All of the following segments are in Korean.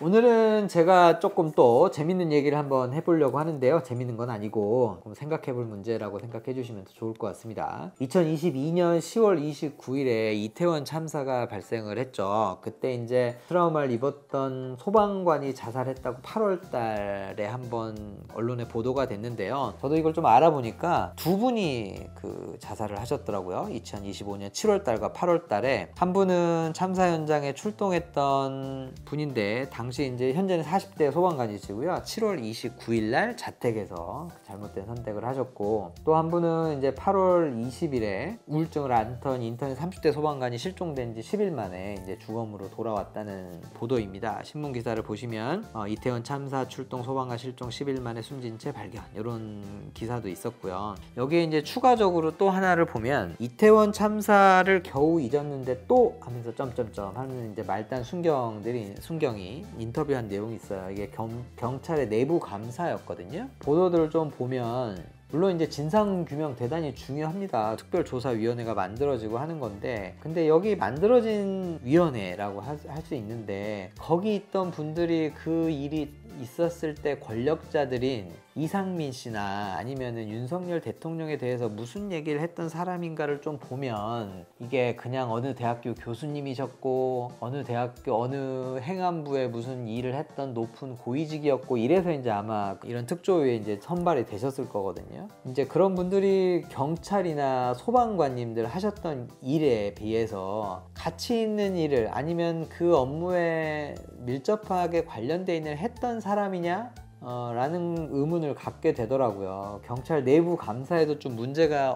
오늘은 제가 조금 또 재밌는 얘기를 한번 해보려고 하는데요. 재밌는 건 아니고 생각해 볼 문제라고 생각해 주시면 더 좋을 것 같습니다. 2022년 10월 29일에 이태원 참사가 발생을 했죠. 그때 이제 트라우마를 입었던 소방관이 자살했다고 8월 달에 한번 언론에 보도가 됐는데요. 저도 이걸 좀 알아보니까 두 분이 그 자살을 하셨더라고요. 2025년 7월 달과 8월 달에 한 분은 참사 현장에 출동했던 분인데 당시 이제 현재는 40대 소방관이시고요. 7월 29일 날 자택에서 잘못된 선택을 하셨고, 또 한 분은 이제 8월 20일에 우울증을 앓던 인턴 30대 소방관이 실종된 지 10일 만에 이제 주검으로 돌아왔다는 보도입니다. 신문 기사를 보시면 이태원 참사 출동 소방관 실종 10일 만에 숨진 채 발견, 이런 기사도 있었고요. 여기에 이제 추가적으로 또 하나를 보면 이태원 참사를 겨우 잊었는데 또 하면서 점점점 하는 이제 말단 순경이 인터뷰한 내용이 있어요. 이게 경찰의 내부 감사였거든요. 보도들을 좀 보면 물론 이제 진상규명 대단히 중요합니다. 특별조사위원회가 만들어지고 하는 건데, 근데 여기 만들어진 위원회라고 할 수 있는데 거기 있던 분들이 그 일이 있었을 때 권력자들인 이상민 씨나 아니면은 윤석열 대통령에 대해서 무슨 얘기를 했던 사람인가를 좀 보면 이게 그냥 어느 대학교 교수님이셨고 어느 대학교 어느 행안부에 무슨 일을 했던 높은 고위직이었고 이래서 이제 아마 이런 특조위에 이제 선발이 되셨을 거거든요. 이제 그런 분들이 경찰이나 소방관님들 하셨던 일에 비해서 가치 있는 일을 아니면 그 업무에 밀접하게 관련돼 있는 했던 사람이냐? 라는 의문을 갖게 되더라고요. 경찰 내부 감사에도 좀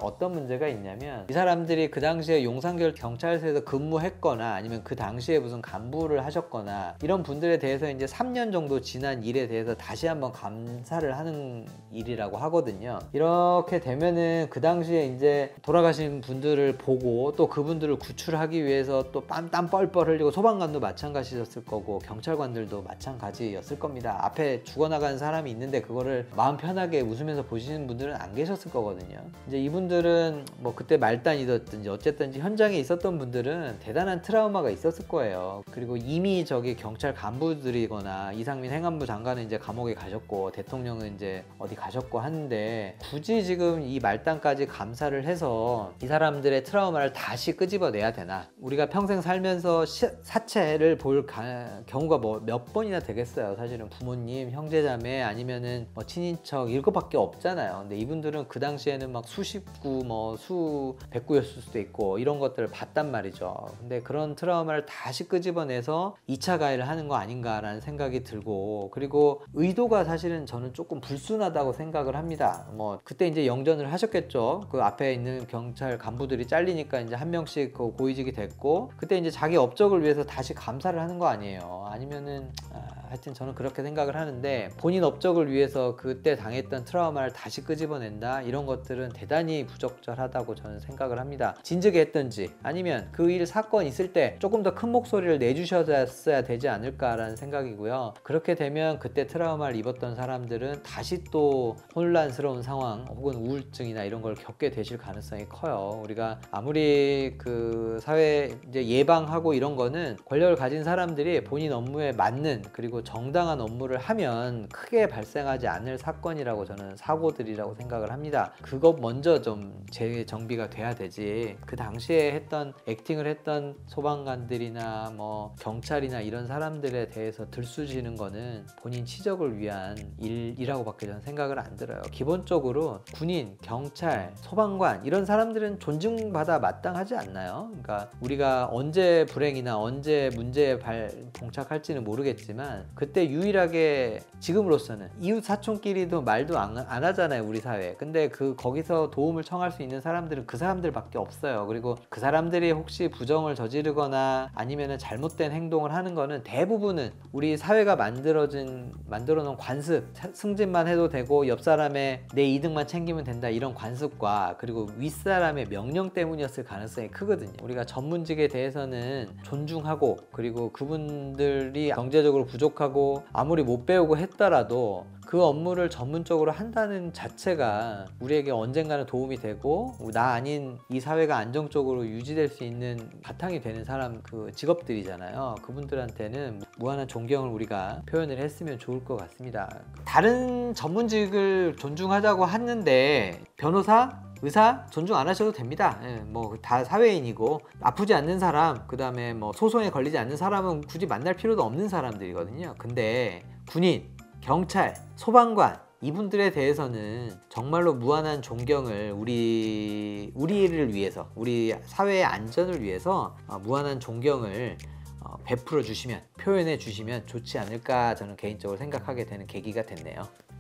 어떤 문제가 있냐면, 이 사람들이 그 당시에 용산결 경찰서에서 근무했거나 아니면 그 당시에 무슨 간부를 하셨거나 이런 분들에 대해서 이제 3년 정도 지난 일에 대해서 다시 한번 감사를 하는 일이라고 하거든요. 이렇게 되면은 그 당시에 이제 돌아가신 분들을 보고 또 그분들을 구출하기 위해서 또 땀 뻘뻘 흘리고, 소방관도 마찬가지였을 거고 경찰관들도 마찬가지였을 겁니다. 앞에 죽어나간 사람이 있는데 그거를 마음 편하게 웃으면서 보시는 분들은 안 계셨을 거거든요. 이제 이분들은 뭐 그때 말단이든지 어쨌든지 현장에 있었던 분들은 대단한 트라우마가 있었을 거예요. 그리고 이미 저기 경찰 간부들이거나 이상민 행안부 장관은 이제 감옥에 가셨고 대통령은 이제 어디 가셨고 하는데, 굳이 지금 이 말단까지 감사를 해서 이 사람들의 트라우마를 다시 끄집어내야 되나? 우리가 평생 살면서 사체를 볼 경우가 뭐 몇 번이나 되겠어요. 사실은 부모님, 형제자매 아니면은 뭐 친인척 이것밖에 없잖아요. 근데 이분들은 그 당시에는 막 수십구 뭐 수백구였을 수도 있고 이런 것들을 봤단 말이죠. 근데 그런 트라우마를 다시 끄집어내서 2차 가해를 하는 거 아닌가라는 생각이 들고, 그리고 의도가 사실은 저는 조금 불순하다고 생각을 합니다. 뭐 그때 이제 영전을 하셨겠죠. 그 앞에 있는 경찰 간부들이 잘리니까 이제 한 명씩 그 고위직이 됐고, 그때 이제 자기 업적을 위해서 다시 감사를 하는 거 아니에요. 아니면은 하여튼 저는 그렇게 생각을 하는데, 본인 업적을 위해서 그때 당했던 트라우마를 다시 끄집어낸다, 이런 것들은 대단히 부적절하다고 저는 생각을 합니다. 진즉에 했든지 아니면 그 일 사건 있을 때 조금 더 큰 목소리를 내주셨어야 되지 않을까라는 생각이고요. 그렇게 되면 그때 트라우마를 입었던 사람들은 다시 또 혼란스러운 상황 혹은 우울증이나 이런 걸 겪게 되실 가능성이 커요. 우리가 아무리 그 사회 이제 예방하고 이런 거는 권력을 가진 사람들이 본인 업무에 맞는 그리고 정당한 업무를 하면 크게 발생하지 않을 사건이라고, 저는 사고들이라고 생각을 합니다. 그것 먼저 좀 재정비가 돼야 되지, 그 당시에 했던 액팅을 했던 소방관들이나 뭐 경찰이나 이런 사람들에 대해서 들쑤시는 거는 본인 치적을 위한 일이라고 밖에 저는 생각을 안 들어요. 기본적으로 군인, 경찰, 소방관 이런 사람들은 존중받아 마땅하지 않나요? 그러니까 우리가 언제 불행이나 언제 문제에 봉착할지는 모르겠지만 그때 유일하게 지금으로서는 이웃 사촌끼리도 말도 안 하잖아요, 우리 사회. 근데 거기서 도움을 청할 수 있는 사람들은 그 사람들밖에 없어요. 그리고 그 사람들이 혹시 부정을 저지르거나 아니면은 잘못된 행동을 하는 거는 대부분은 우리 사회가 만들어 놓은 관습, 승진만 해도 되고 옆 사람의 내 이득만 챙기면 된다, 이런 관습과 그리고 윗사람의 명령 때문이었을 가능성이 크거든요. 우리가 전문직에 대해서는 존중하고, 그리고 그분들이 경제적으로 부족 부족하고 아무리 못 배우고 했더라도 그 업무를 전문적으로 한다는 자체가 우리에게 언젠가는 도움이 되고 나 아닌 이 사회가 안정적으로 유지될 수 있는 바탕이 되는 사람, 그 직업들이잖아요. 그분들한테는 무한한 존경을 우리가 표현을 했으면 좋을 것 같습니다. 다른 전문직을 존중하자고 하는데 변호사, 의사 존중 안 하셔도 됩니다. 뭐 다 사회인이고 아프지 않는 사람, 그 다음에 뭐 소송에 걸리지 않는 사람은 굳이 만날 필요도 없는 사람들이거든요. 근데 군인, 경찰, 소방관 이분들에 대해서는 정말로 무한한 존경을 우리를 위해서, 우리 사회의 안전을 위해서 무한한 존경을 베풀어 주시면, 표현해 주시면 좋지 않을까 저는 개인적으로 생각하게 되는 계기가 됐네요.